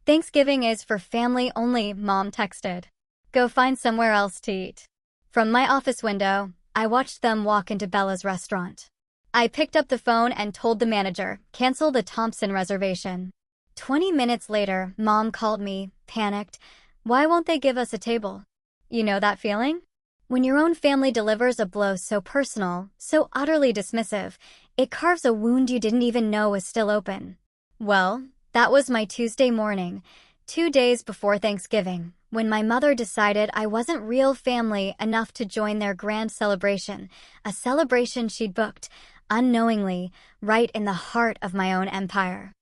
Thanksgiving is for family only, Mom texted. Go find somewhere else to eat. From my office window, I watched them walk into Bella's restaurant. I picked up the phone and told the manager, cancel the Thompson reservation. 20 minutes later, Mom called me, panicked. Why won't they give us a table? You know that feeling? When your own family delivers a blow so personal, so utterly dismissive, it carves a wound you didn't even know was still open. Well, that was my Tuesday morning, 2 days before Thanksgiving, when my mother decided I wasn't real family enough to join their grand celebration, a celebration she'd booked, unknowingly, right in the heart of my own empire.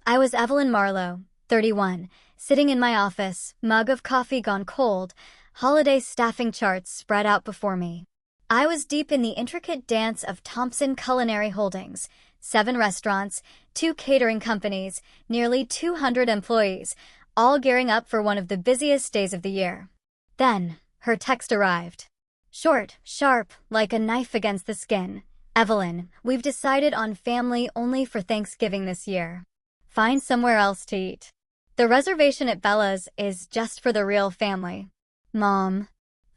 I was Evelyn Marlowe, 31, sitting in my office, mug of coffee gone cold, holiday staffing charts spread out before me. I was deep in the intricate dance of Thompson Culinary Holdings, 7 restaurants, 2 catering companies, nearly 200 employees, all gearing up for one of the busiest days of the year. Then, her text arrived. Short, sharp, like a knife against the skin. Evelyn, we've decided on family only for Thanksgiving this year. Find somewhere else to eat. The reservation at Bella's is just for the real family. Mom.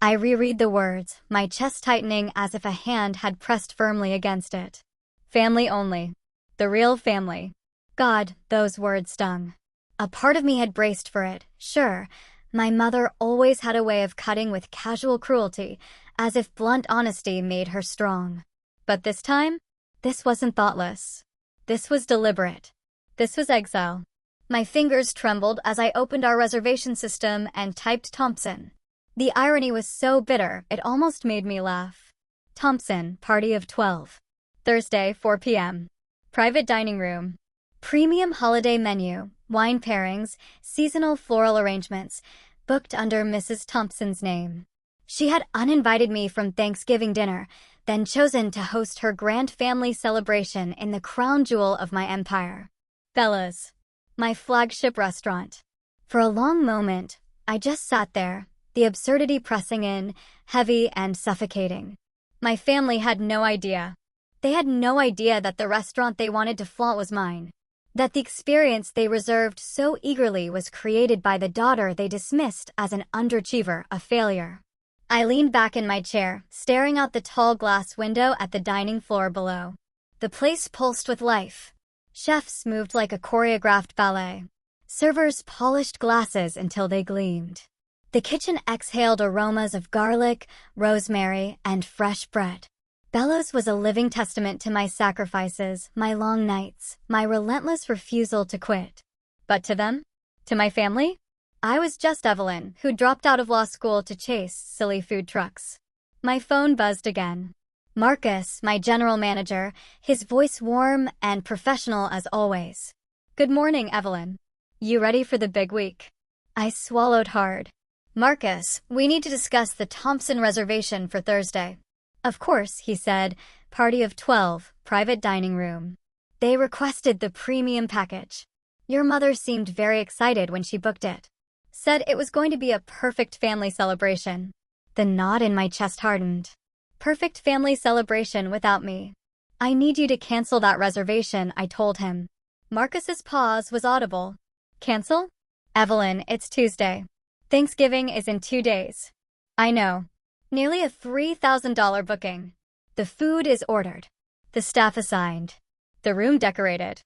I reread the words, my chest tightening as if a hand had pressed firmly against it. Family only. The real family. God, those words stung. A part of me had braced for it, sure. My mother always had a way of cutting with casual cruelty, as if blunt honesty made her strong. But this time, this wasn't thoughtless. This was deliberate. This was exile. My fingers trembled as I opened our reservation system and typed Thompson. The irony was so bitter, it almost made me laugh. Thompson, party of 12. Thursday, 4 p.m. Private dining room. Premium holiday menu, wine pairings, seasonal floral arrangements, booked under Mrs. Thompson's name. She had uninvited me from Thanksgiving dinner, then chosen to host her grand family celebration in the crown jewel of my empire. Bella's, my flagship restaurant. For a long moment, I just sat there, the absurdity pressing in, heavy and suffocating. My family had no idea. They had no idea that the restaurant they wanted to flaunt was mine. That the experience they reserved so eagerly was created by the daughter they dismissed as an underachiever, a failure. I leaned back in my chair, staring out the tall glass window at the dining floor below. The place pulsed with life. Chefs moved like a choreographed ballet. Servers polished glasses until they gleamed. The kitchen exhaled aromas of garlic, rosemary, and fresh bread. Bella's was a living testament to my sacrifices, my long nights, my relentless refusal to quit. But to them? To my family? I was just Evelyn, who dropped out of law school to chase silly food trucks. My phone buzzed again. Marcus, my general manager, his voice warm and professional as always. Good morning, Evelyn. You ready for the big week? I swallowed hard. Marcus, we need to discuss the Thompson reservation for Thursday. Of course, he said, party of 12, private dining room. They requested the premium package. Your mother seemed very excited when she booked it. Said it was going to be a perfect family celebration. The knot in my chest hardened. Perfect family celebration without me. I need you to cancel that reservation, I told him. Marcus's pause was audible. Cancel? Evelyn, it's Tuesday. Thanksgiving is in 2 days. I know. Nearly a $3,000 booking. The food is ordered. The staff assigned. The room decorated.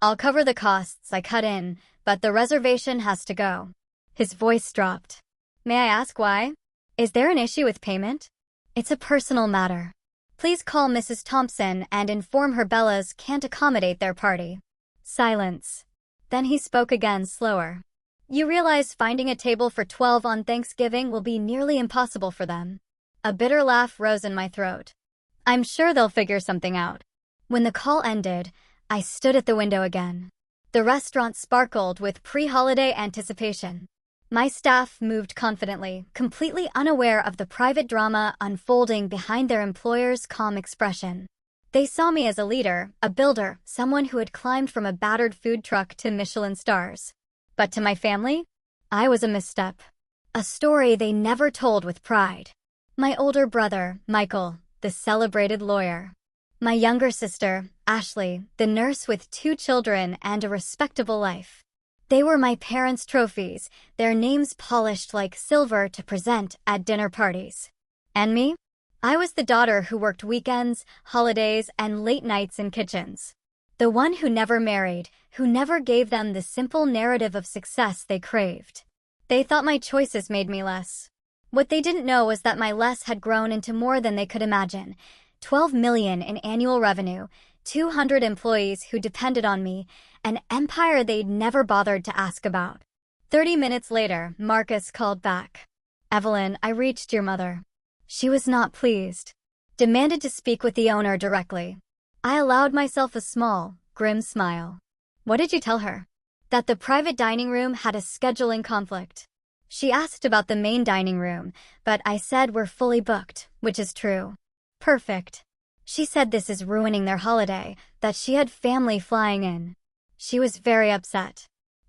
I'll cover the costs, I cut in, but the reservation has to go. His voice dropped. May I ask why? Is there an issue with payment? It's a personal matter. Please call Mrs. Thompson and inform her Bella's can't accommodate their party. Silence. Then he spoke again, slower. You realize finding a table for 12 on Thanksgiving will be nearly impossible for them. A bitter laugh rose in my throat. I'm sure they'll figure something out. When the call ended, I stood at the window again. The restaurant sparkled with pre-holiday anticipation. My staff moved confidently, completely unaware of the private drama unfolding behind their employer's calm expression. They saw me as a leader, a builder, someone who had climbed from a battered food truck to Michelin stars. But to my family, I was a misstep. A story they never told with pride. My older brother, Michael, the celebrated lawyer. My younger sister, Ashley, the nurse with 2 children and a respectable life. They were my parents' trophies, their names polished like silver to present at dinner parties. And me? I was the daughter who worked weekends, holidays, and late nights in kitchens. The one who never married, who never gave them the simple narrative of success they craved. They thought my choices made me less. What they didn't know was that my less had grown into more than they could imagine. 12 million in annual revenue, 200 employees who depended on me, an empire they'd never bothered to ask about. 30 minutes later, Marcus called back. "Evelyn, I reached your mother." She was not pleased. Demanded to speak with the owner directly. I allowed myself a small, grim smile. "What did you tell her?" "That the private dining room had a scheduling conflict." She asked about the main dining room, but I said we're fully booked, which is true. Perfect. She said this is ruining their holiday, that she had family flying in. She was very upset.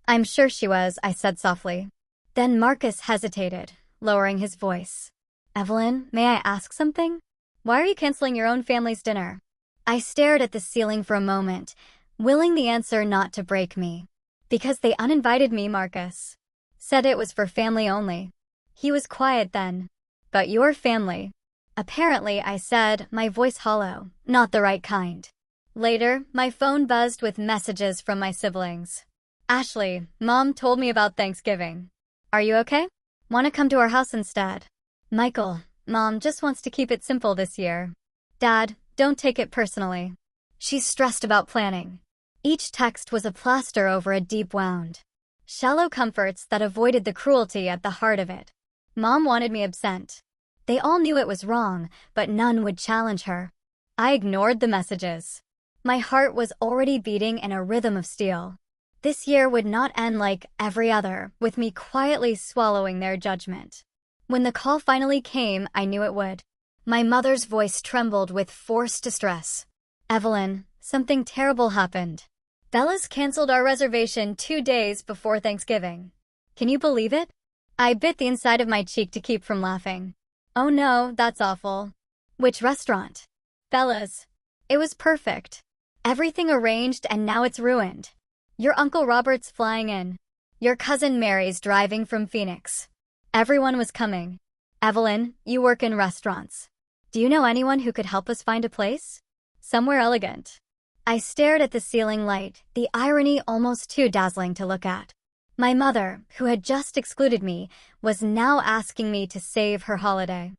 "I'm sure she was," I said softly. Then Marcus hesitated, lowering his voice. "Evelyn, may I ask something? Why are you canceling your own family's dinner?" I stared at the ceiling for a moment, willing the answer not to break me. "Because they uninvited me," Marcus said. "It was for family only." He was quiet then. "But your family." "Apparently," I said, my voice hollow, not the right kind. Later, my phone buzzed with messages from my siblings. "Ashley, Mom told me about Thanksgiving. Are you okay? Want to come to our house instead?" "Michael, Mom just wants to keep it simple this year." "Dad, don't take it personally. She's stressed about planning." Each text was a plaster over a deep wound. Shallow comforts that avoided the cruelty at the heart of it. Mom wanted me absent. They all knew it was wrong, but none would challenge her. I ignored the messages. My heart was already beating in a rhythm of steel. This year would not end like every other, with me quietly swallowing their judgment. When the call finally came, I knew it would. My mother's voice trembled with forced distress. "Evelyn, something terrible happened. Bella's canceled our reservation 2 days before Thanksgiving. Can you believe it?" I bit the inside of my cheek to keep from laughing. "Oh no, that's awful." "Which restaurant?" "Bella's. It was perfect. Everything arranged, and now it's ruined. Your Uncle Robert's flying in. Your cousin Mary's driving from Phoenix. Everyone was coming. Evelyn, you work in restaurants. Do you know anyone who could help us find a place? Somewhere elegant." I stared at the ceiling light, the irony almost too dazzling to look at. My mother, who had just excluded me, was now asking me to save her holiday.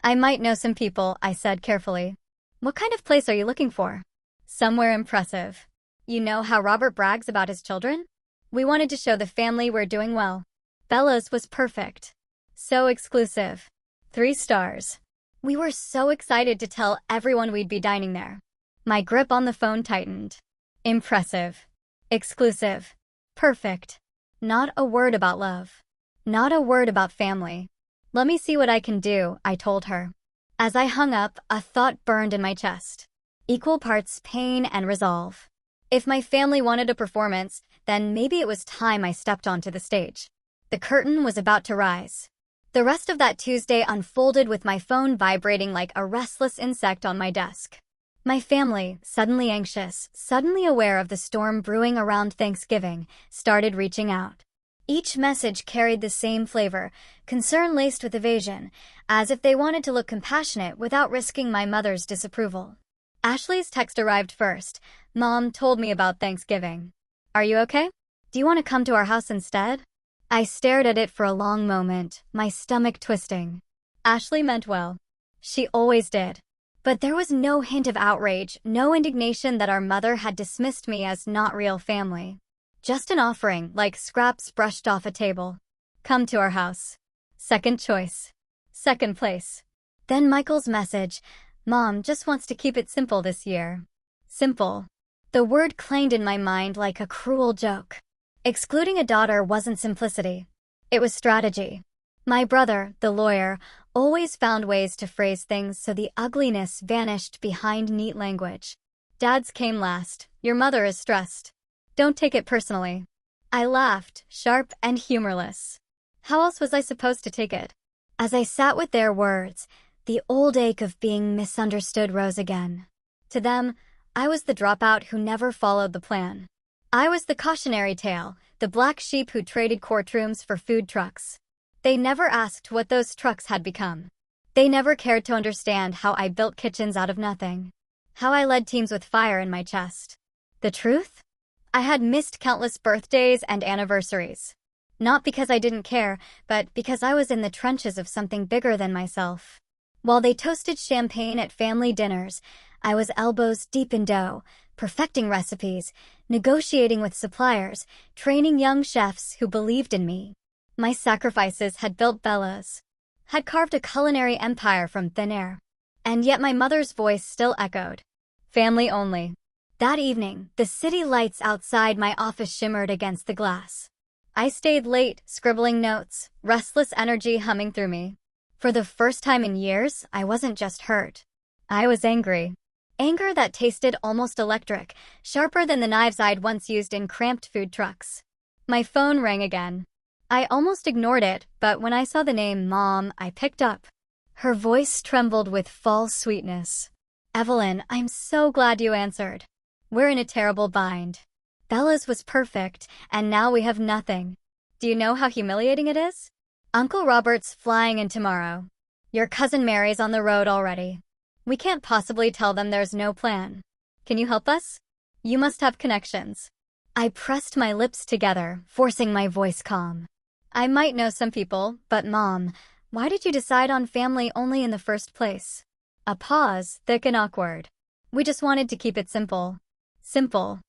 "I might know some people," I said carefully. "What kind of place are you looking for?" "Somewhere impressive. You know how Robert brags about his children? We wanted to show the family we're doing well. Bella's was perfect. So exclusive. 3 stars. We were so excited to tell everyone we'd be dining there." My grip on the phone tightened. Impressive. Exclusive. Perfect. Not a word about love. Not a word about family. "Let me see what I can do," I told her. As I hung up, a thought burned in my chest. Equal parts pain and resolve. If my family wanted a performance, then maybe it was time I stepped onto the stage. The curtain was about to rise. The rest of that Tuesday unfolded with my phone vibrating like a restless insect on my desk. My family, suddenly anxious, suddenly aware of the storm brewing around Thanksgiving, started reaching out. Each message carried the same flavor, concern laced with evasion, as if they wanted to look compassionate without risking my mother's disapproval. Ashley's text arrived first. "Mom told me about Thanksgiving. Are you okay? Do you want to come to our house instead?" I stared at it for a long moment, my stomach twisting. Ashley meant well. She always did. But there was no hint of outrage, no indignation that our mother had dismissed me as not real family. Just an offering, like scraps brushed off a table. "Come to our house. Second choice. Second place." Then Michael's message, "Mom just wants to keep it simple this year." Simple. The word clanged in my mind like a cruel joke. Excluding a daughter wasn't simplicity. It was strategy. My brother, the lawyer, always found ways to phrase things so the ugliness vanished behind neat language. "Dad's came last. Your mother is stressed. Don't take it personally." I laughed, sharp and humorless. How else was I supposed to take it? As I sat with their words, the old ache of being misunderstood rose again. To them, I was the dropout who never followed the plan. I was the cautionary tale, the black sheep who traded courtrooms for food trucks. They never asked what those trucks had become. They never cared to understand how I built kitchens out of nothing. How I led teams with fire in my chest. The truth? I had missed countless birthdays and anniversaries. Not because I didn't care, but because I was in the trenches of something bigger than myself. While they toasted champagne at family dinners, I was elbows deep in dough, perfecting recipes, negotiating with suppliers, training young chefs who believed in me. My sacrifices had built Bella's, had carved a culinary empire from thin air. And yet my mother's voice still echoed. Family only. That evening, the city lights outside my office shimmered against the glass. I stayed late, scribbling notes, restless energy humming through me. For the first time in years, I wasn't just hurt. I was angry. Anger that tasted almost electric, sharper than the knives I'd once used in cramped food trucks. My phone rang again. I almost ignored it, but when I saw the name Mom, I picked up. Her voice trembled with false sweetness. Evelyn, I'm so glad you answered. We're in a terrible bind. Bella's was perfect, and now we have nothing. Do you know how humiliating it is? Uncle Robert's flying in tomorrow. Your cousin Mary's on the road already. We can't possibly tell them there's no plan. Can you help us? You must have connections. I pressed my lips together, forcing my voice calm. I might know some people, but Mom, why did you decide on family only in the first place? A pause, thick and awkward. We just wanted to keep it simple. Simple.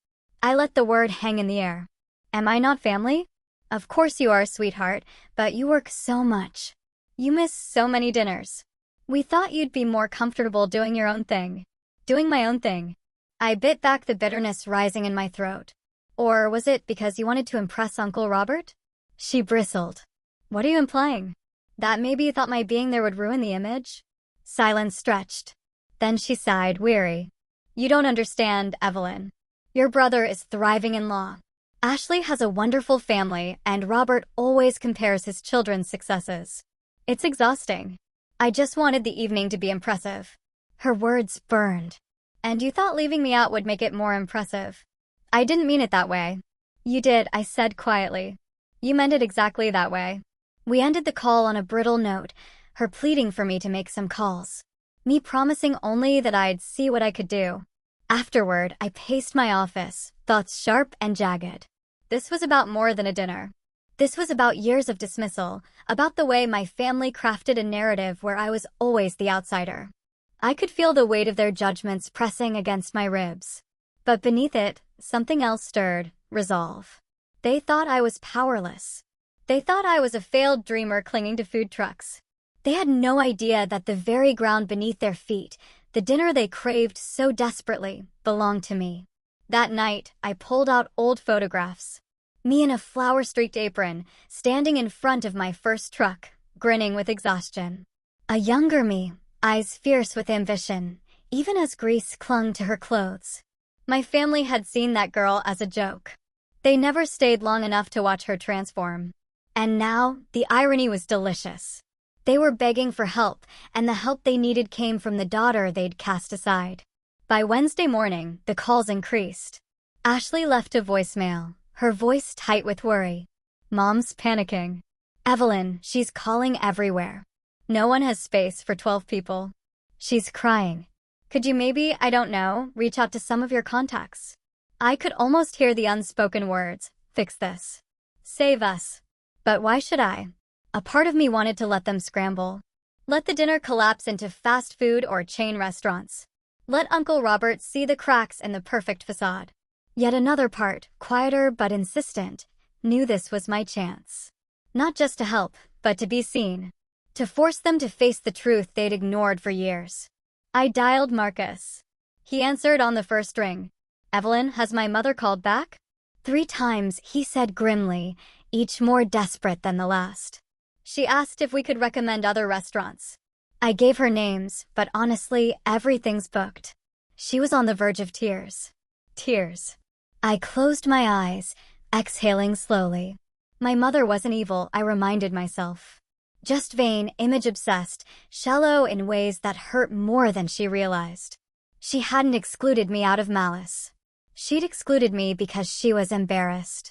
I let the word hang in the air. Am I not family? Of course you are, sweetheart, but you work so much. You miss so many dinners. We thought you'd be more comfortable doing your own thing. Doing my own thing. I bit back the bitterness rising in my throat. Or was it because you wanted to impress Uncle Robert? She bristled. What are you implying? That maybe you thought my being there would ruin the image? Silence stretched. Then she sighed, weary. You don't understand, Evelyn. Your brother is thriving in law. Ashley has a wonderful family, and Robert always compares his children's successes. It's exhausting. I just wanted the evening to be impressive. Her words burned. And you thought leaving me out would make it more impressive. I didn't mean it that way. You did, I said quietly. You meant it exactly that way. We ended the call on a brittle note, her pleading for me to make some calls. Me promising only that I'd see what I could do. Afterward, I paced my office, thoughts sharp and jagged. This was about more than a dinner. This was about years of dismissal, about the way my family crafted a narrative where I was always the outsider. I could feel the weight of their judgments pressing against my ribs. But beneath it, something else stirred, resolve. They thought I was powerless. They thought I was a failed dreamer clinging to food trucks. They had no idea that the very ground beneath their feet, the dinner they craved so desperately, belonged to me. That night, I pulled out old photographs. Me in a flower-streaked apron, standing in front of my first truck, grinning with exhaustion. A younger me, eyes fierce with ambition, even as grease clung to her clothes. My family had seen that girl as a joke. They never stayed long enough to watch her transform. And now, the irony was delicious. They were begging for help, and the help they needed came from the daughter they'd cast aside. By Wednesday morning, the calls increased. Ashley left a voicemail, her voice tight with worry. Mom's panicking. Evelyn, she's calling everywhere. No one has space for 12 people. She's crying. Could you maybe, I don't know, reach out to some of your contacts? I could almost hear the unspoken words, fix this. Save us. But why should I? A part of me wanted to let them scramble. Let the dinner collapse into fast food or chain restaurants. Let Uncle Robert see the cracks in the perfect facade. Yet another part, quieter but insistent, knew this was my chance. Not just to help, but to be seen. To force them to face the truth they'd ignored for years. I dialed Marcus. He answered on the first ring. Evelyn, has my mother called back? 3 times, he said grimly, each more desperate than the last. She asked if we could recommend other restaurants. I gave her names, but honestly, everything's booked. She was on the verge of tears. Tears. I closed my eyes, exhaling slowly. My mother wasn't evil, I reminded myself. Just vain, image-obsessed, shallow in ways that hurt more than she realized. She hadn't excluded me out of malice. She'd excluded me because she was embarrassed.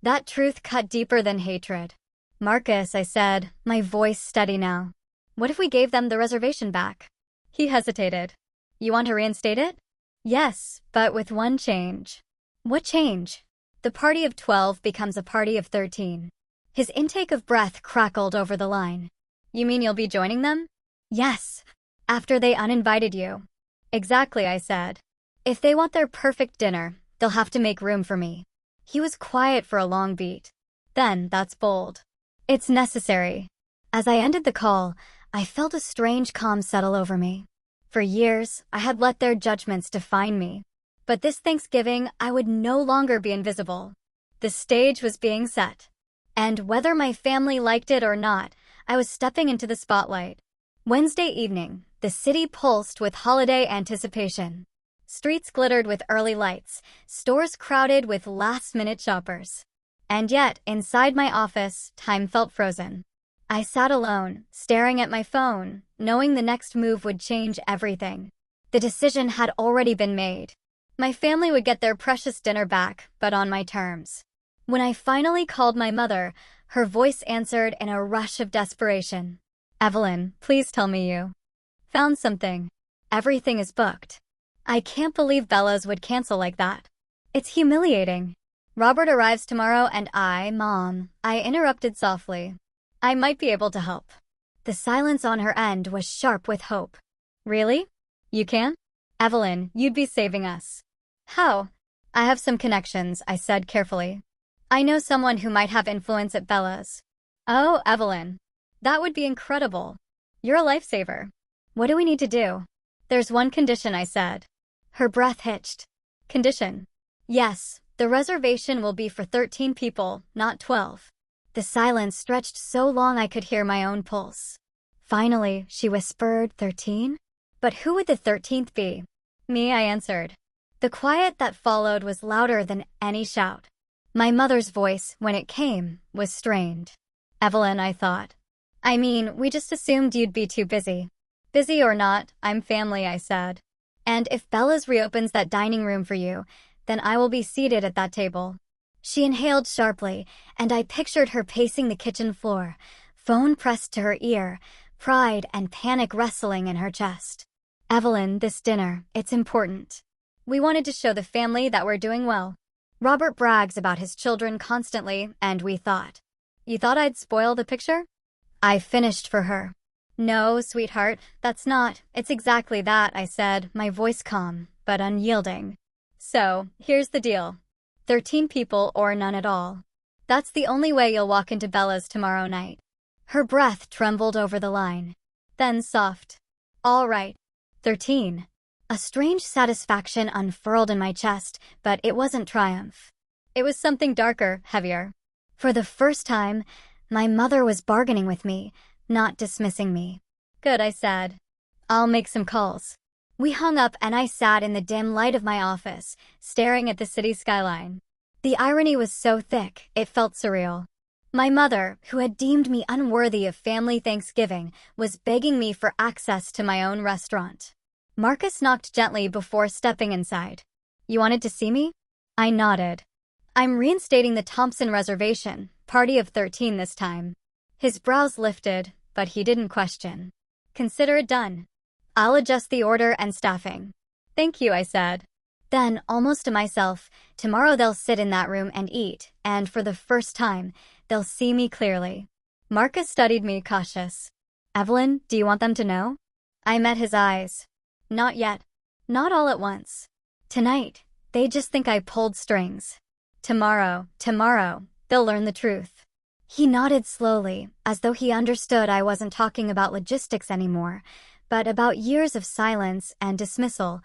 That truth cut deeper than hatred. Marcus, I said, my voice steady now. What if we gave them the reservation back? He hesitated. You want to reinstate it? Yes, but with one change. What change? The party of 12 becomes a party of 13. His intake of breath crackled over the line. You mean you'll be joining them? Yes. After they uninvited you. Exactly, I said. If they want their perfect dinner, they'll have to make room for me. He was quiet for a long beat. Then, that's bold. It's necessary. As I ended the call, I felt a strange calm settle over me. For years, I had let their judgments define me. But this Thanksgiving, I would no longer be invisible. The stage was being set. And whether my family liked it or not, I was stepping into the spotlight. Wednesday evening, the city pulsed with holiday anticipation. Streets glittered with early lights, stores crowded with last-minute shoppers. And yet, inside my office, time felt frozen. I sat alone, staring at my phone, knowing the next move would change everything. The decision had already been made. My family would get their precious dinner back, but on my terms. When I finally called my mother, her voice answered in a rush of desperation. Evelyn, please tell me you found something. Everything is booked. I can't believe Bella's would cancel like that. It's humiliating. Robert arrives tomorrow and Mom, I interrupted softly. I might be able to help. The silence on her end was sharp with hope. Really? You can? Evelyn, you'd be saving us. How? I have some connections, I said carefully. I know someone who might have influence at Bella's. Oh, Evelyn. That would be incredible. You're a lifesaver. What do we need to do? There's one condition, I said. Her breath hitched. Condition? Yes, the reservation will be for 13 people, not 12. The silence stretched so long I could hear my own pulse. Finally, she whispered, 13? But who would the 13th be? Me, I answered. The quiet that followed was louder than any shout. My mother's voice, when it came, was strained. Evelyn, I thought. I mean, we just assumed you'd be too busy. Busy or not, I'm family, I said. And if Bella's reopens that dining room for you, then I will be seated at that table. She inhaled sharply, and I pictured her pacing the kitchen floor, phone pressed to her ear, pride and panic wrestling in her chest. Evelyn, this dinner, it's important. We wanted to show the family that we're doing well. Robert brags about his children constantly, and we thought. You thought I'd spoil the picture? I finished for her. No, sweetheart, that's not. It's exactly that, I said, my voice calm, but unyielding. So, here's the deal. 13 people or none at all. That's the only way you'll walk into Bella's tomorrow night. Her breath trembled over the line. Then soft. All right. 13. A strange satisfaction unfurled in my chest, but it wasn't triumph. It was something darker, heavier. For the first time, my mother was bargaining with me, not dismissing me. Good, I said. I'll make some calls. We hung up and I sat in the dim light of my office, staring at the city skyline. The irony was so thick, it felt surreal. My mother, who had deemed me unworthy of family Thanksgiving, was begging me for access to my own restaurant. Marcus knocked gently before stepping inside. You wanted to see me? I nodded. I'm reinstating the Thompson reservation, party of 13 this time. His brows lifted, but he didn't question. Consider it done. I'll adjust the order and staffing. Thank you, I said. Then, almost to myself, tomorrow they'll sit in that room and eat, and for the first time, they'll see me clearly. Marcus studied me, cautious. Evelyn, do you want them to know? I met his eyes. Not yet. Not all at once. Tonight, they just think I pulled strings. Tomorrow, they'll learn the truth. He nodded slowly, as though he understood I wasn't talking about logistics anymore, but about years of silence and dismissal,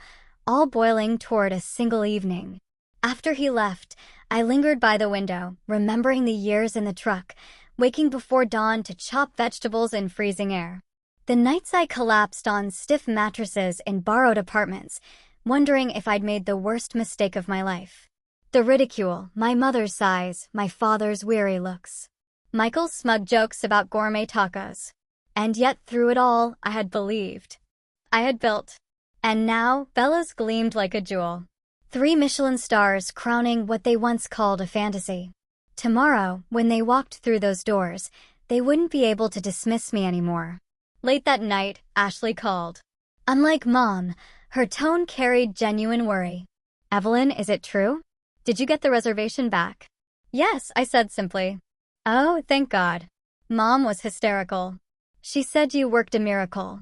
all boiling toward a single evening. After he left, I lingered by the window, remembering the years in the truck, waking before dawn to chop vegetables in freezing air. The nights I collapsed on stiff mattresses in borrowed apartments, wondering if I'd made the worst mistake of my life. The ridicule, my mother's sighs, my father's weary looks. Michael's smug jokes about gourmet tacos. And yet through it all, I had believed. I had built. And now, Bella's gleamed like a jewel. 3 Michelin stars crowning what they once called a fantasy. Tomorrow, when they walked through those doors, they wouldn't be able to dismiss me anymore. Late that night, Ashley called. Unlike Mom, her tone carried genuine worry. Evelyn, is it true? Did you get the reservation back? Yes, I said simply. Oh, thank God. Mom was hysterical. She said you worked a miracle.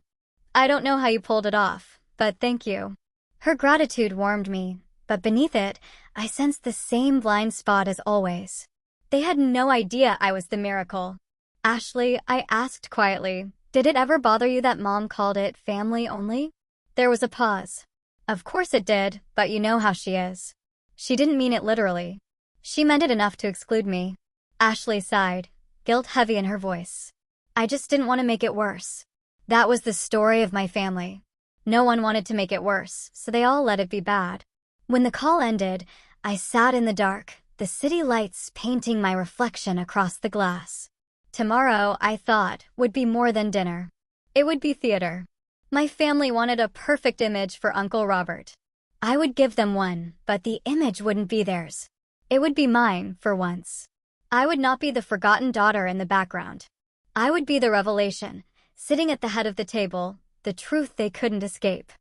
I don't know how you pulled it off, but thank you. Her gratitude warmed me, but beneath it, I sensed the same blind spot as always. They had no idea I was the miracle. Ashley, I asked quietly, did it ever bother you that Mom called it family only? There was a pause. Of course it did, but you know how she is. She didn't mean it literally. She meant it enough to exclude me. Ashley sighed, guilt heavy in her voice. I just didn't want to make it worse. That was the story of my family. No one wanted to make it worse, so they all let it be bad. When the call ended, I sat in the dark, the city lights painting my reflection across the glass. Tomorrow, I thought, would be more than dinner. It would be theater. My family wanted a perfect image for Uncle Robert. I would give them one, but the image wouldn't be theirs. It would be mine, for once. I would not be the forgotten daughter in the background. I would be the revelation, sitting at the head of the table, the truth they couldn't escape.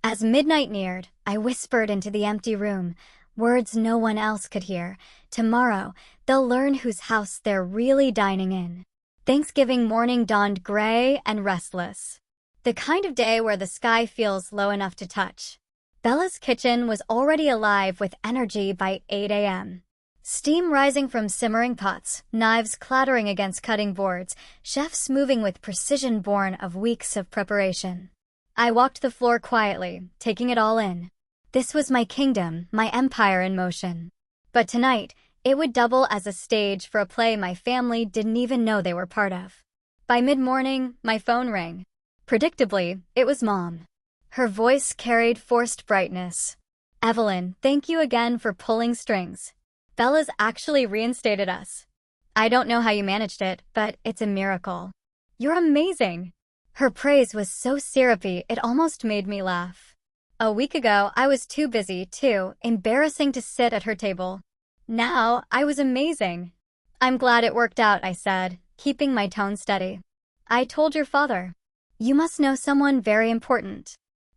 As midnight neared, I whispered into the empty room, words no one else could hear. Tomorrow, they'll learn whose house they're really dining in. Thanksgiving morning dawned gray and restless. The kind of day where the sky feels low enough to touch. Bella's kitchen was already alive with energy by 8 a.m. Steam rising from simmering pots, knives clattering against cutting boards, chefs moving with precision born of weeks of preparation. I walked the floor quietly, taking it all in. This was my kingdom, my empire in motion. But tonight, it would double as a stage for a play my family didn't even know they were part of. By mid-morning, my phone rang. Predictably, it was Mom. Her voice carried forced brightness. Evelyn, thank you again for pulling strings. Bella's actually reinstated us. I don't know how you managed it, but it's a miracle. You're amazing. Her praise was so syrupy it almost made me laugh. A week ago, I was too busy, too embarrassing to sit at her table. Now, I was amazing. I'm glad it worked out, I said, keeping my tone steady. I told your father. You must know someone very important.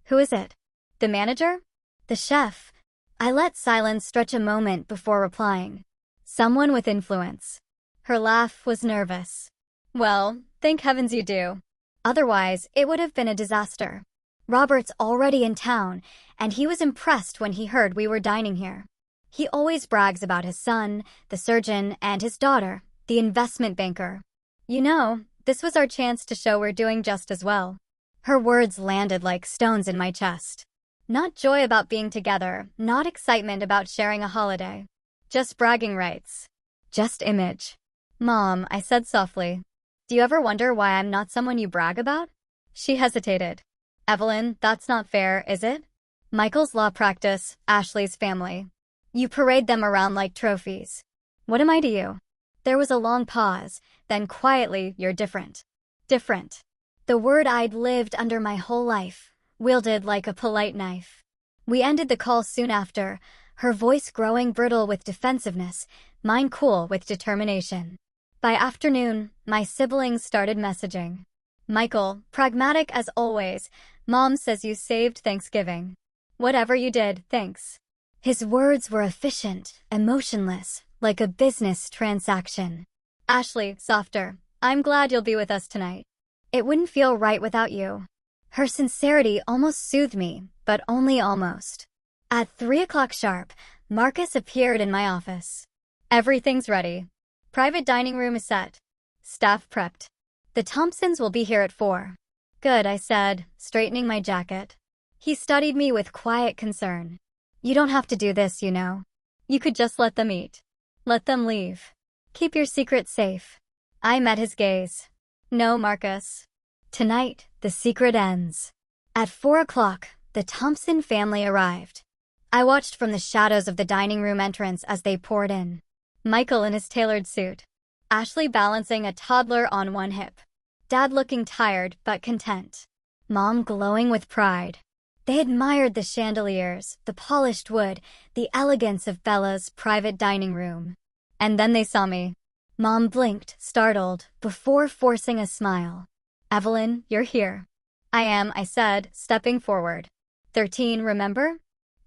Who is it? The manager? The chef? I let silence stretch a moment before replying. Someone with influence. Her laugh was nervous. Well, thank heavens you do. Otherwise, it would have been a disaster. Robert's already in town, and he was impressed when he heard we were dining here. He always brags about his son, the surgeon, and his daughter, the investment banker. You know, this was our chance to show we're doing just as well. Her words landed like stones in my chest. Not joy about being together, not excitement about sharing a holiday. Just bragging rights. Just image. Mom, I said softly. Do you ever wonder why I'm not someone you brag about? She hesitated. Evelyn, that's not fair, is it? Michael's law practice, Ashley's family. You parade them around like trophies. What am I to you? There was a long pause, then quietly, you're different. Different. The word I'd lived under my whole life, wielded like a polite knife. We ended the call soon after, her voice growing brittle with defensiveness, mine cool with determination. By afternoon, my siblings started messaging. Michael, pragmatic as always, Mom says you saved Thanksgiving. Whatever you did, thanks. His words were efficient, emotionless, like a business transaction. Ashley, softer. I'm glad you'll be with us tonight. It wouldn't feel right without you. Her sincerity almost soothed me, but only almost. At 3 o'clock sharp, Marcus appeared in my office. Everything's ready. Private dining room is set. Staff prepped. The Thompsons will be here at 4. Good, I said, straightening my jacket. He studied me with quiet concern. You don't have to do this, you know. You could just let them eat. Let them leave. Keep your secret safe. I met his gaze. No, Marcus. Tonight, the secret ends. At 4 o'clock, the Thompson family arrived. I watched from the shadows of the dining room entrance as they poured in. Michael in his tailored suit. Ashley balancing a toddler on one hip. Dad looking tired but content. Mom glowing with pride. They admired the chandeliers, the polished wood, the elegance of Bella's private dining room. And then they saw me. Mom blinked, startled, before forcing a smile. Evelyn, you're here. I am, I said, stepping forward. 13, remember?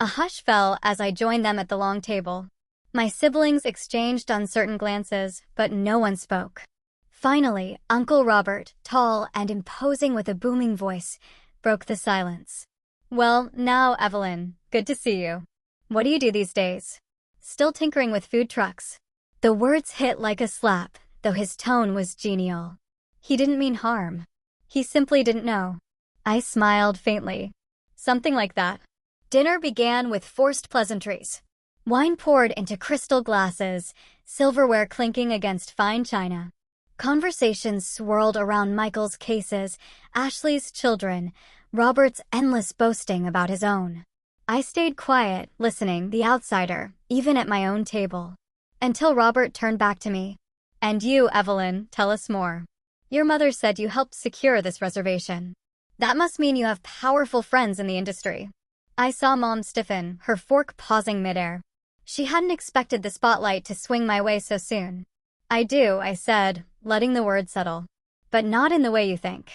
A hush fell as I joined them at the long table. My siblings exchanged uncertain glances, but no one spoke. Finally, Uncle Robert, tall and imposing with a booming voice, broke the silence. Well, now, Evelyn, good to see you. What do you do these days? Still tinkering with food trucks. The words hit like a slap, though his tone was genial. He didn't mean harm. He simply didn't know. I smiled faintly. Something like that. Dinner began with forced pleasantries. Wine poured into crystal glasses, silverware clinking against fine china. Conversations swirled around Michael's cases, Ashley's children, Robert's endless boasting about his own. I stayed quiet, listening, the outsider, even at my own table. Until Robert turned back to me. And you, Evelyn, tell us more. Your mother said you helped secure this reservation. That must mean you have powerful friends in the industry. I saw Mom stiffen, her fork pausing midair. She hadn't expected the spotlight to swing my way so soon. I do, I said, letting the word settle. But not in the way you think.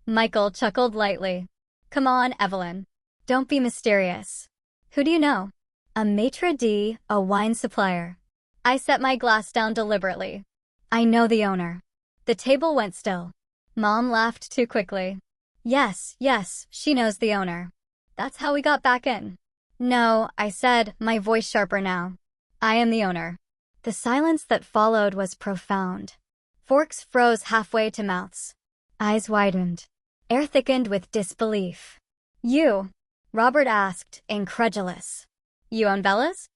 Michael chuckled lightly. Come on, Evelyn. Don't be mysterious. Who do you know? A maitre d', a wine supplier. I set my glass down deliberately. I know the owner. The table went still. Mom laughed too quickly. Yes, she knows the owner. That's how we got back in. No, I said, my voice sharper now. I am the owner. The silence that followed was profound. Forks froze halfway to mouths. Eyes widened. Air thickened with disbelief. You? Robert asked, incredulous. You own Bella's?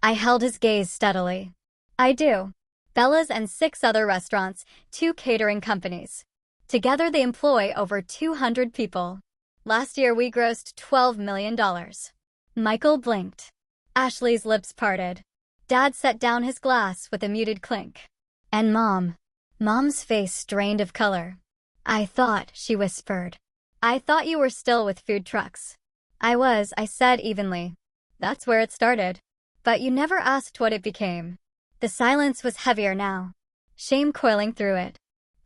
I held his gaze steadily. I do. Bella's and 6 other restaurants, 2 catering companies. Together they employ over 200 people. Last year we grossed $12 million. Michael blinked. Ashley's lips parted. Dad set down his glass with a muted clink. And Mom's face drained of color. I thought, she whispered. I thought you were still with food trucks. I was, I said evenly. That's where it started. But you never asked what it became. The silence was heavier now. Shame coiling through it.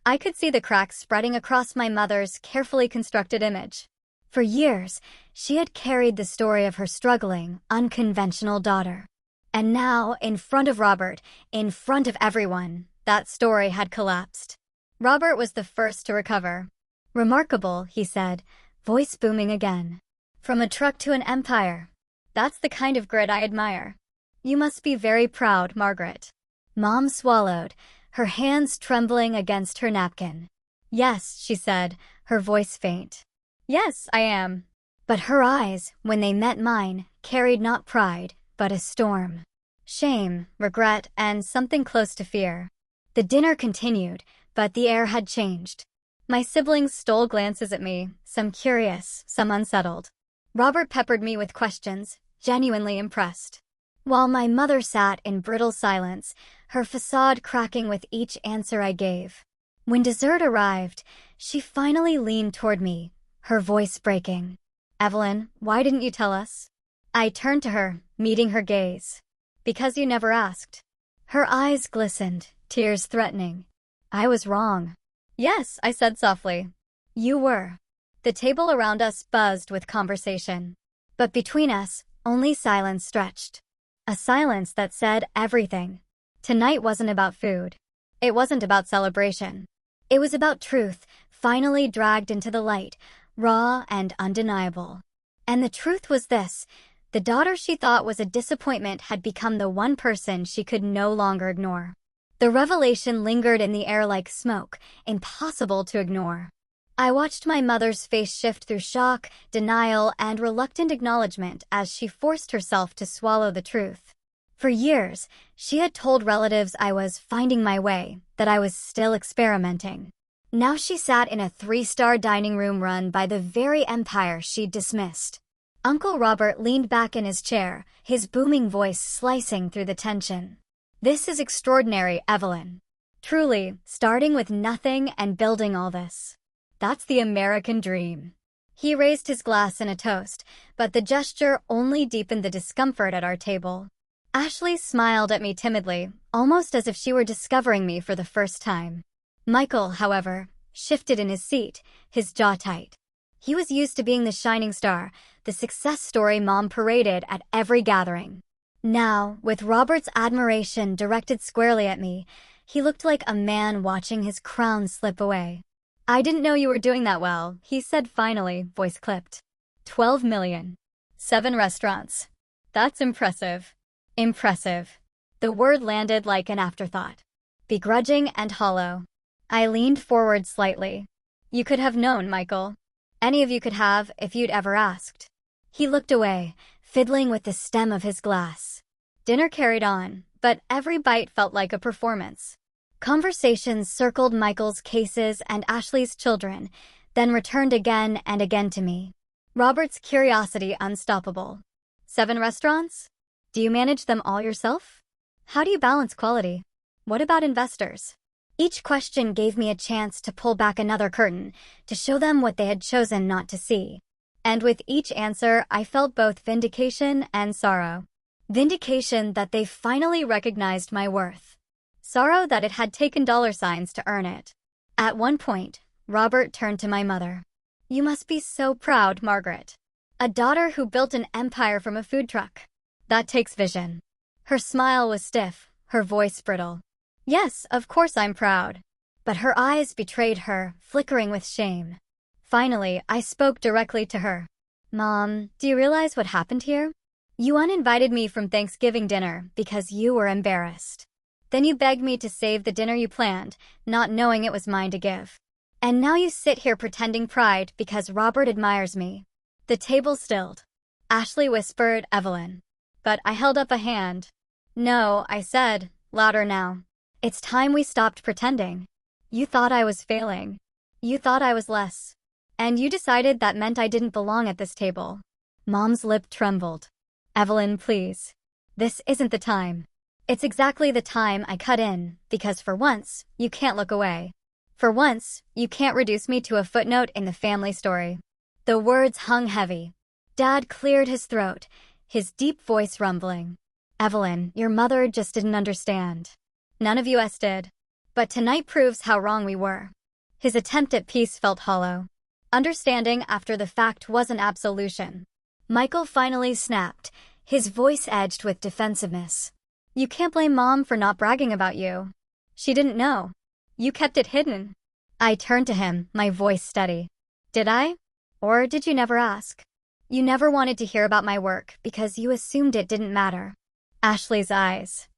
I could see the cracks spreading across my mother's carefully constructed image. For years, she had carried the story of her struggling, unconventional daughter. And now, in front of Robert, in front of everyone, that story had collapsed. Robert was the first to recover. Remarkable, he said, voice booming again. From a truck to an empire. That's the kind of grit I admire. You must be very proud, Margaret. Mom swallowed, her hands trembling against her napkin. Yes, she said, her voice faint. Yes, I am. But her eyes, when they met mine, carried not pride, but a storm. Shame, regret, and something close to fear. The dinner continued, but the air had changed. My siblings stole glances at me, some curious, some unsettled. Robert peppered me with questions, genuinely impressed. While my mother sat in brittle silence, her facade cracking with each answer I gave. When dessert arrived, she finally leaned toward me, her voice breaking. Evelyn, why didn't you tell us? I turned to her, meeting her gaze. Because you never asked. Her eyes glistened, tears threatening. I was wrong. Yes, I said softly. You were. The table around us buzzed with conversation. But between us, only silence stretched. A silence that said everything. Tonight wasn't about food. It wasn't about celebration. It was about truth, finally dragged into the light, raw and undeniable. And the truth was this. The daughter she thought was a disappointment had become the one person she could no longer ignore. The revelation lingered in the air like smoke, impossible to ignore. I watched my mother's face shift through shock, denial, and reluctant acknowledgement as she forced herself to swallow the truth. For years, she had told relatives I was finding my way, that I was still experimenting. Now she sat in a 3-star dining room run by the very empire she'd dismissed. Uncle Robert leaned back in his chair, his booming voice slicing through the tension. This is extraordinary, Evelyn. Truly, starting with nothing and building all this. That's the American dream. He raised his glass in a toast, but the gesture only deepened the discomfort at our table. Ashley smiled at me timidly, almost as if she were discovering me for the first time. Michael, however, shifted in his seat, his jaw tight. He was used to being the shining star, the success story Mom paraded at every gathering. Now, with Robert's admiration directed squarely at me, he looked like a man watching his crown slip away. "I didn't know you were doing that well," he said finally, voice clipped. 12 million. 7 restaurants. That's impressive. Impressive. The word landed like an afterthought. Begrudging and hollow. I leaned forward slightly. "You could have known, Michael. Any of you could have if you'd ever asked." He looked away, fiddling with the stem of his glass. Dinner carried on, but every bite felt like a performance. Conversations circled Michael's cases and Ashley's children, then returned again and again to me. Robert's curiosity unstoppable. 7 restaurants? Do you manage them all yourself? How do you balance quality? What about investors? Each question gave me a chance to pull back another curtain, to show them what they had chosen not to see. And with each answer, I felt both vindication and sorrow. Vindication that they finally recognized my worth. Sorrow that it had taken $signs to earn it. At one point, Robert turned to my mother. "You must be so proud, Margaret. A daughter who built an empire from a food truck. That takes vision." Her smile was stiff, her voice brittle. "Yes, of course I'm proud." But her eyes betrayed her, flickering with shame. Finally, I spoke directly to her. "Mom, do you realize what happened here? You uninvited me from Thanksgiving dinner because you were embarrassed. Then you begged me to save the dinner you planned, not knowing it was mine to give. And now you sit here pretending pride because Robert admires me." The table stilled. Ashley whispered, "Evelyn." But I held up a hand. "No," I said, louder now. "It's time we stopped pretending. You thought I was failing. You thought I was less. And you decided that meant I didn't belong at this table." Mom's lip trembled. "Evelyn, please. This isn't the time." "It's exactly the time," I cut in, "because for once, you can't look away. For once, you can't reduce me to a footnote in the family story." The words hung heavy. Dad cleared his throat, his deep voice rumbling. "Evelyn, your mother just didn't understand. None of us did. But tonight proves how wrong we were." His attempt at peace felt hollow. Understanding after the fact wasn't absolution. Michael finally snapped, his voice edged with defensiveness. "You can't blame Mom for not bragging about you. She didn't know. You kept it hidden." I turned to him, my voice steady. "Did I? Or did you never ask? You never wanted to hear about my work because you assumed it didn't matter." Ashley's eyes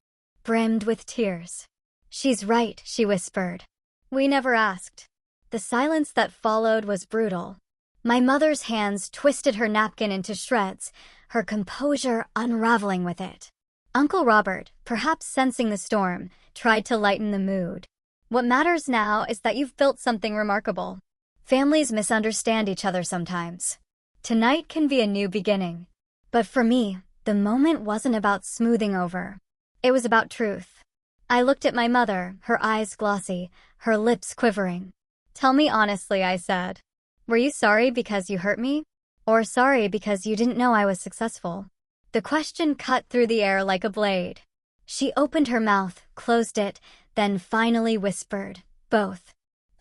brimmed with tears. "She's right," she whispered. "We never asked." The silence that followed was brutal. My mother's hands twisted her napkin into shreds, her composure unraveling with it. Uncle Robert, perhaps sensing the storm, tried to lighten the mood. "What matters now is that you've built something remarkable. Families misunderstand each other sometimes. Tonight can be a new beginning." But for me, the moment wasn't about smoothing over. It was about truth. I looked at my mother, her eyes glossy, her lips quivering. "Tell me honestly," I said. "Were you sorry because you hurt me? Or sorry because you didn't know I was successful?" The question cut through the air like a blade. She opened her mouth, closed it, then finally whispered, "Both."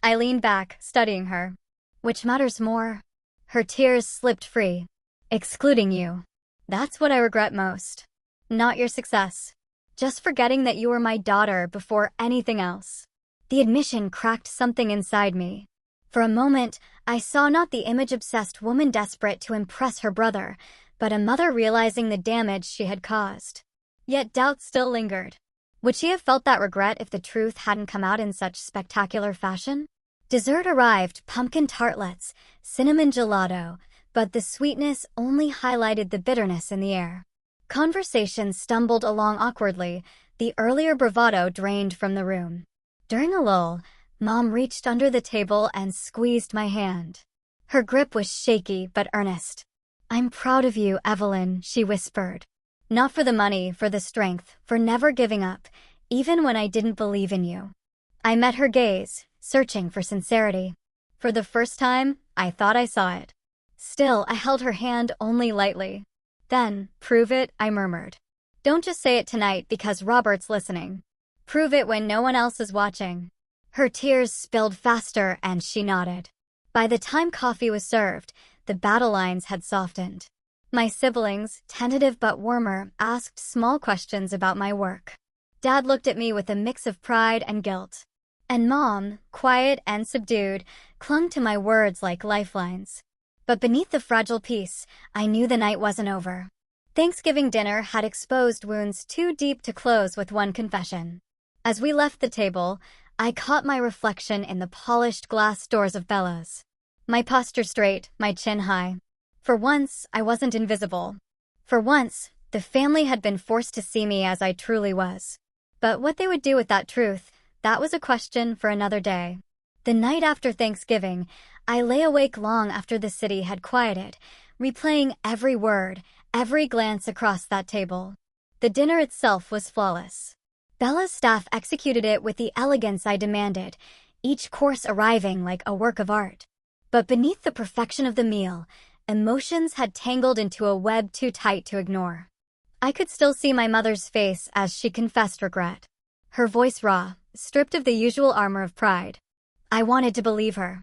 I leaned back, studying her. "Which matters more?" Her tears slipped free. "Excluding you. That's what I regret most. Not your success. Just forgetting that you were my daughter before anything else." The admission cracked something inside me. For a moment, I saw not the image-obsessed woman desperate to impress her brother, but a mother realizing the damage she had caused. Yet doubt still lingered. Would she have felt that regret if the truth hadn't come out in such spectacular fashion? Dessert arrived, pumpkin tartlets, cinnamon gelato, but the sweetness only highlighted the bitterness in the air. Conversation stumbled along awkwardly, the earlier bravado drained from the room. During a lull, Mom reached under the table and squeezed my hand. Her grip was shaky but earnest. "I'm proud of you, Evelyn," she whispered. "Not for the money, for the strength, for never giving up, even when I didn't believe in you." I met her gaze, searching for sincerity. For the first time, I thought I saw it. Still, I held her hand only lightly. Then, "Prove it," I murmured. Don't just say it tonight because Robert's listening. Prove it when no one else is watching. Her tears spilled faster and she nodded. By the time coffee was served, the battle lines had softened. My siblings, tentative but warmer, asked small questions about my work. Dad looked at me with a mix of pride and guilt. And Mom, quiet and subdued, clung to my words like lifelines. But beneath the fragile peace, I knew the night wasn't over. Thanksgiving dinner had exposed wounds too deep to close with one confession. As we left the table, I caught my reflection in the polished glass doors of Bella's. My posture straight, my chin high. For once, I wasn't invisible. For once, the family had been forced to see me as I truly was. But what they would do with that truth, that was a question for another day. The night after Thanksgiving, I lay awake long after the city had quieted, replaying every word, every glance across that table. The dinner itself was flawless. Bella's staff executed it with the elegance I demanded, each course arriving like a work of art. But beneath the perfection of the meal, emotions had tangled into a web too tight to ignore. I could still see my mother's face as she confessed regret. Her voice raw, stripped of the usual armor of pride. I wanted to believe her.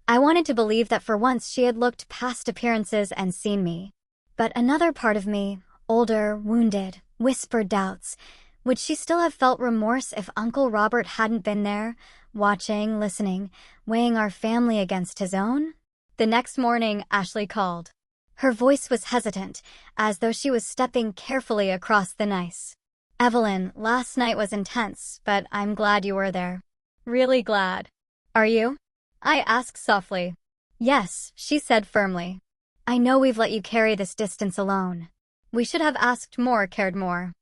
I wanted to believe that for once she had looked past appearances and seen me. But another part of me, older, wounded, whispered doubts. Would she still have felt remorse if Uncle Robert hadn't been there, watching, listening, weighing our family against his own? The next morning, Ashley called. Her voice was hesitant, as though she was stepping carefully across the ice. Evelyn, last night was intense, but I'm glad you were there. Really glad. Are you? I asked softly. Yes, she said firmly. I know we've let you carry this distance alone. We should have asked more, cared more.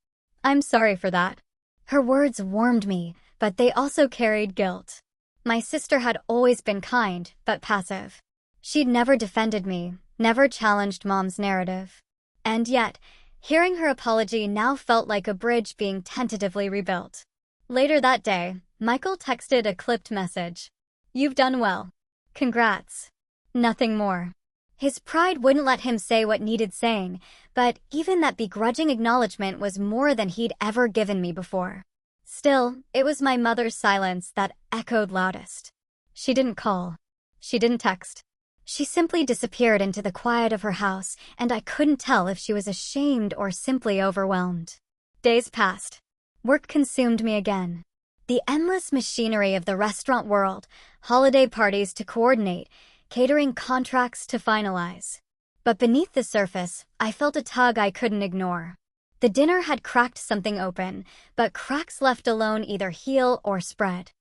I'm sorry for that. Her words warmed me, but they also carried guilt. My sister had always been kind, but passive. She'd never defended me, never challenged Mom's narrative. And yet, hearing her apology now felt like a bridge being tentatively rebuilt. Later that day, Michael texted a clipped message. You've done well. Congrats. Nothing more. His pride wouldn't let him say what needed saying, but even that begrudging acknowledgement was more than he'd ever given me before. Still, it was my mother's silence that echoed loudest. She didn't call. She didn't text. She simply disappeared into the quiet of her house, and I couldn't tell if she was ashamed or simply overwhelmed. Days passed. Work consumed me again. The endless machinery of the restaurant world, holiday parties to coordinate, catering contracts to finalize. But beneath the surface, I felt a tug I couldn't ignore. The dinner had cracked something open, but cracks left alone either heal or spread.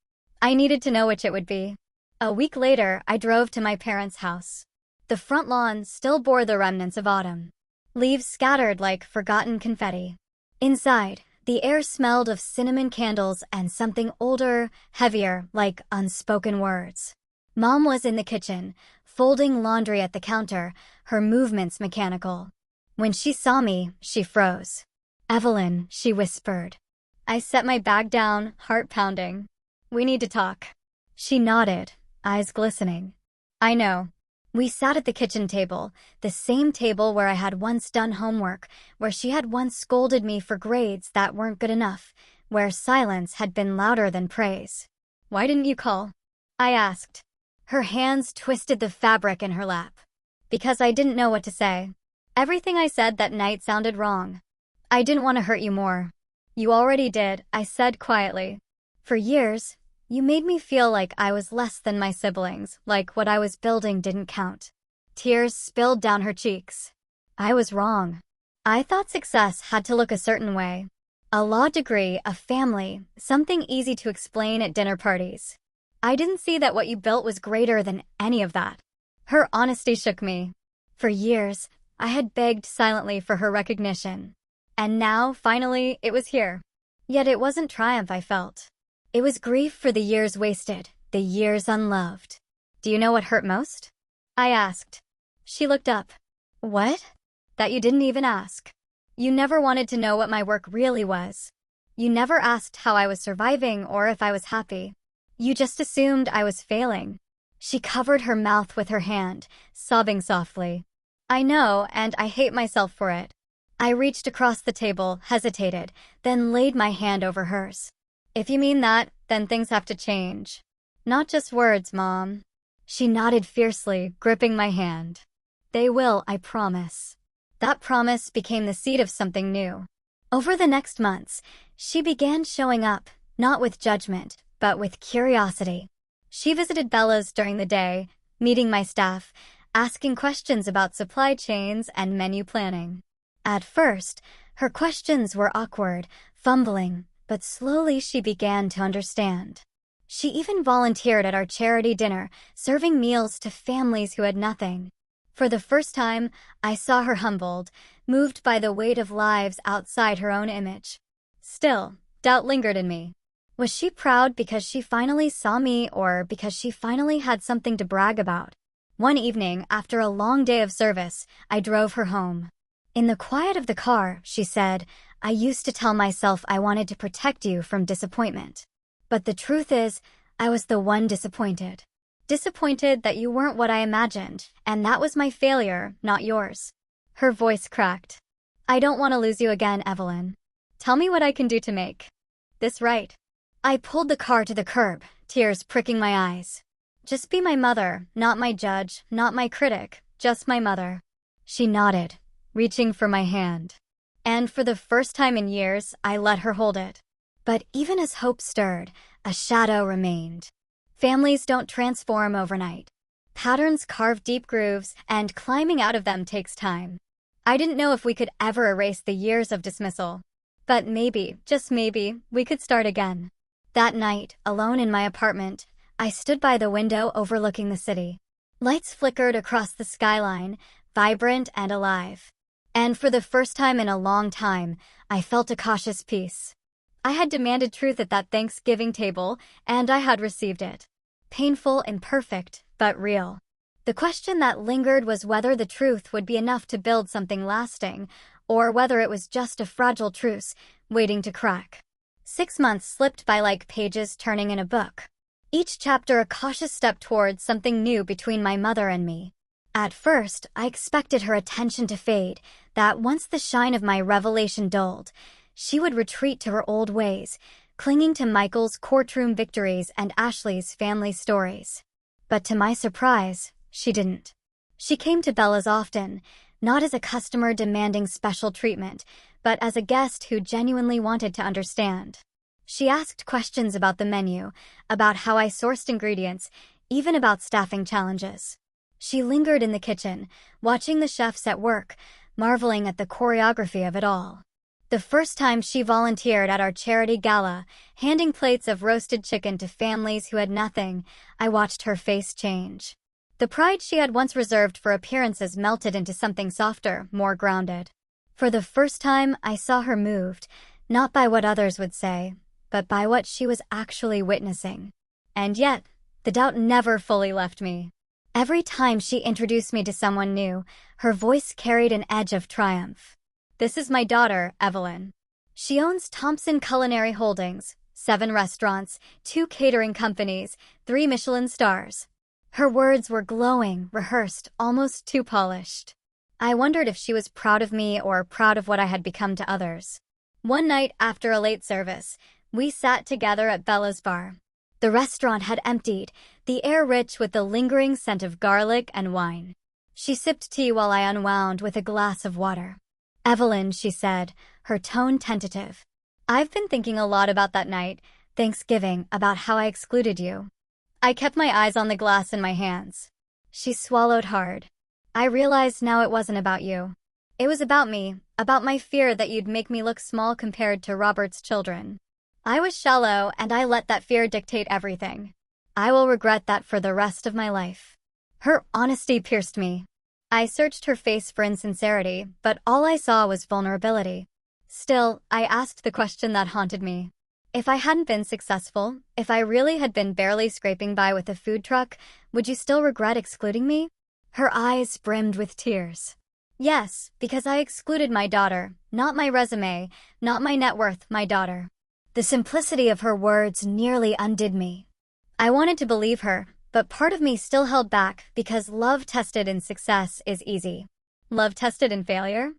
I needed to know which it would be. A week later, I drove to my parents' house. The front lawn still bore the remnants of autumn. Leaves scattered like forgotten confetti. Inside, the air smelled of cinnamon candles and something older, heavier, like unspoken words. Mom was in the kitchen, folding laundry at the counter, her movements mechanical. When she saw me, she froze. Evelyn, she whispered. I set my bag down, heart pounding. We need to talk. She nodded, eyes glistening. I know. We sat at the kitchen table, the same table where I had once done homework, where she had once scolded me for grades that weren't good enough, where silence had been louder than praise. Why didn't you call? I asked. Her hands twisted the fabric in her lap. Because I didn't know what to say. Everything I said that night sounded wrong. I didn't want to hurt you more. You already did, I said quietly. For years, you made me feel like I was less than my siblings, like what I was building didn't count. Tears spilled down her cheeks. I was wrong. I thought success had to look a certain way. A law degree, a family, something easy to explain at dinner parties. I didn't see that what you built was greater than any of that. Her honesty shook me. For years, I had begged silently for her recognition. And now, finally, it was here. Yet it wasn't triumph I felt. It was grief for the years wasted, the years unloved. Do you know what hurt most? I asked. She looked up. What? That you didn't even ask. You never wanted to know what my work really was. You never asked how I was surviving or if I was happy. You just assumed I was failing. She covered her mouth with her hand, sobbing softly. I know, and I hate myself for it. I reached across the table, hesitated, then laid my hand over hers. If you mean that, then things have to change. Not just words, Mom. She nodded fiercely, gripping my hand. They will, I promise. That promise became the seed of something new. Over the next months, she began showing up, not with judgment, but with curiosity. She visited Bella's during the day, meeting my staff, asking questions about supply chains and menu planning. At first, her questions were awkward, fumbling, but slowly she began to understand. She even volunteered at our charity dinner, serving meals to families who had nothing. For the first time, I saw her humbled, moved by the weight of lives outside her own image. Still, doubt lingered in me. Was she proud because she finally saw me or because she finally had something to brag about? One evening, after a long day of service, I drove her home. In the quiet of the car, she said, I used to tell myself I wanted to protect you from disappointment. But the truth is, I was the one disappointed. Disappointed that you weren't what I imagined, and that was my failure, not yours. Her voice cracked. I don't want to lose you again, Evelyn. Tell me what I can do to make this right. I pulled the car to the curb, tears pricking my eyes. Just be my mother, not my judge, not my critic, just my mother. She nodded, reaching for my hand. And for the first time in years, I let her hold it. But even as hope stirred, a shadow remained. Families don't transform overnight. Patterns carve deep grooves, and climbing out of them takes time. I didn't know if we could ever erase the years of dismissal. But maybe, just maybe, we could start again. That night, alone in my apartment, I stood by the window overlooking the city. Lights flickered across the skyline, vibrant and alive. And for the first time in a long time, I felt a cautious peace. I had demanded truth at that Thanksgiving table, and I had received it. Painful, imperfect, but real. The question that lingered was whether the truth would be enough to build something lasting, or whether it was just a fragile truce waiting to crack. 6 months slipped by like pages turning in a book. Each chapter a cautious step towards something new between my mother and me. At first, I expected her attention to fade, that once the shine of my revelation dulled, she would retreat to her old ways, clinging to Michael's courtroom victories and Ashley's family stories. But to my surprise, she didn't. She came to Bella's often, not as a customer demanding special treatment, but as a guest who genuinely wanted to understand. She asked questions about the menu, about how I sourced ingredients, even about staffing challenges. She lingered in the kitchen, watching the chefs at work, marveling at the choreography of it all. The first time she volunteered at our charity gala, handing plates of roasted chicken to families who had nothing, I watched her face change. The pride she had once reserved for appearances melted into something softer, more grounded. For the first time, I saw her moved, not by what others would say, but by what she was actually witnessing. And yet, the doubt never fully left me. Every time she introduced me to someone new, her voice carried an edge of triumph. This is my daughter, Evelyn. She owns Thompson Culinary Holdings, 7 restaurants, 2 catering companies, 3 Michelin stars. Her words were glowing, rehearsed, almost too polished. I wondered if she was proud of me or proud of what I had become to others. One night after a late service, we sat together at Bella's bar. The restaurant had emptied, the air rich with the lingering scent of garlic and wine. She sipped tea while I unwound with a glass of water. Evelyn, she said, her tone tentative. I've been thinking a lot about that night, Thanksgiving, about how I excluded you. I kept my eyes on the glass in my hands. She swallowed hard. I realized now it wasn't about you. It was about me, about my fear that you'd make me look small compared to Robert's children. I was shallow, and I let that fear dictate everything. I will regret that for the rest of my life. Her honesty pierced me. I searched her face for insincerity, but all I saw was vulnerability. Still, I asked the question that haunted me. If I hadn't been successful, if I really had been barely scraping by with a food truck, would you still regret excluding me? Her eyes brimmed with tears. Yes, because I excluded my daughter, not my resume, not my net worth, my daughter. The simplicity of her words nearly undid me. I wanted to believe her, but part of me still held back because love tested in success is easy. Love tested in failure?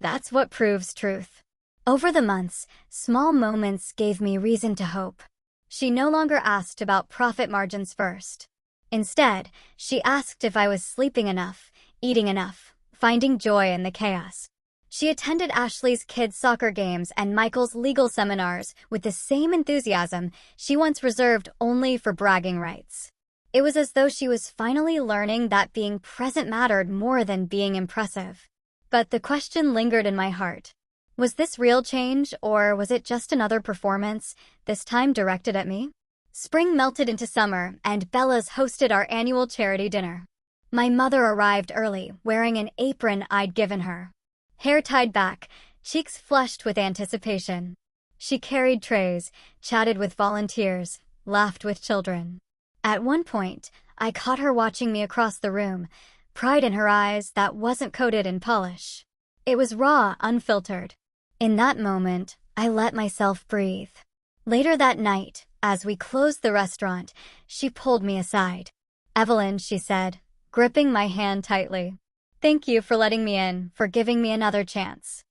That's what proves truth. Over the months, small moments gave me reason to hope. She no longer asked about profit margins first. Instead, she asked if I was sleeping enough, eating enough, finding joy in the chaos. She attended Ashley's kids' soccer games and Michael's legal seminars with the same enthusiasm she once reserved only for bragging rights. It was as though she was finally learning that being present mattered more than being impressive. But the question lingered in my heart. Was this real change, or was it just another performance, this time directed at me? Spring melted into summer, and Bella's hosted our annual charity dinner. My mother arrived early, wearing an apron I'd given her. Hair tied back, cheeks flushed with anticipation. She carried trays, chatted with volunteers, laughed with children. At one point, I caught her watching me across the room, pride in her eyes that wasn't coated in polish. It was raw, unfiltered. In that moment, I let myself breathe. Later that night, as we closed the restaurant, she pulled me aside. "Evelyn," she said, gripping my hand tightly. "Thank you for letting me in, for giving me another chance.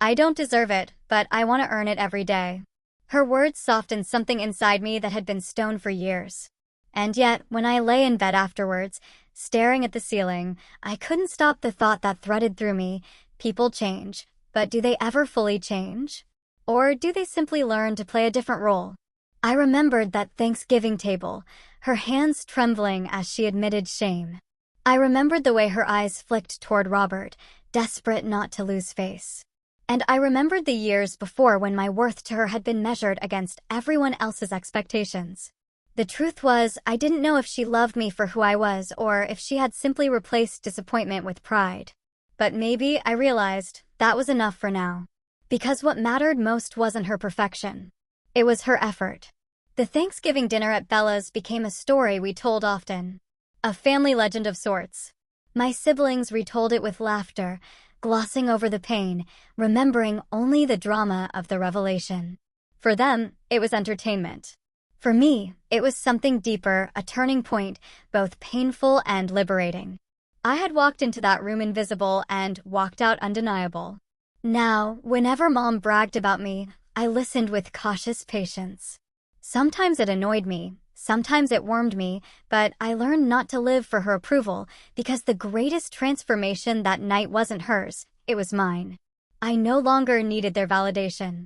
I don't deserve it, but I want to earn it every day." Her words softened something inside me that had been stone for years. And yet, when I lay in bed afterwards, staring at the ceiling, I couldn't stop the thought that threaded through me. People change, but do they ever fully change? Or do they simply learn to play a different role? I remembered that Thanksgiving table, her hands trembling as she admitted shame. I remembered the way her eyes flicked toward Robert, desperate not to lose face. And I remembered the years before when my worth to her had been measured against everyone else's expectations. The truth was, I didn't know if she loved me for who I was or if she had simply replaced disappointment with pride. But maybe, I realized, that was enough for now. Because what mattered most wasn't her perfection. It was her effort. The Thanksgiving dinner at Bella's became a story we told often. A family legend of sorts. My siblings retold it with laughter, glossing over the pain, remembering only the drama of the revelation. For them, it was entertainment. For me, it was something deeper, a turning point, both painful and liberating. I had walked into that room invisible and walked out undeniable. Now, whenever Mom bragged about me, I listened with cautious patience. Sometimes it annoyed me, sometimes it warmed me, but I learned not to live for her approval because the greatest transformation that night wasn't hers, it was mine. I no longer needed their validation.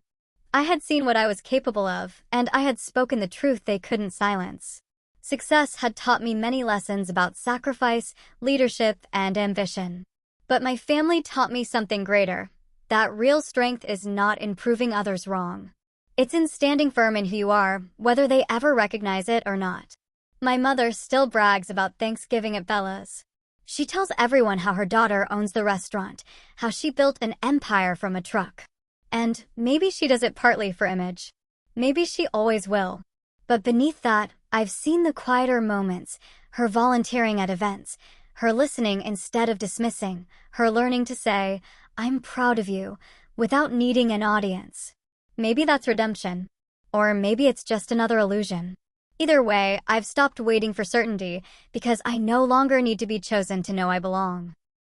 I had seen what I was capable of, and I had spoken the truth they couldn't silence. Success had taught me many lessons about sacrifice, leadership, and ambition. But my family taught me something greater, that real strength is not in proving others wrong. It's in standing firm in who you are, whether they ever recognize it or not. My mother still brags about Thanksgiving at Bella's. She tells everyone how her daughter owns the restaurant, how she built an empire from a truck. And maybe she does it partly for image. Maybe she always will. But beneath that, I've seen the quieter moments, her volunteering at events, her listening instead of dismissing, her learning to say, "I'm proud of you," without needing an audience. Maybe that's redemption. Or maybe it's just another illusion. Either way, I've stopped waiting for certainty because I no longer need to be chosen to know I belong.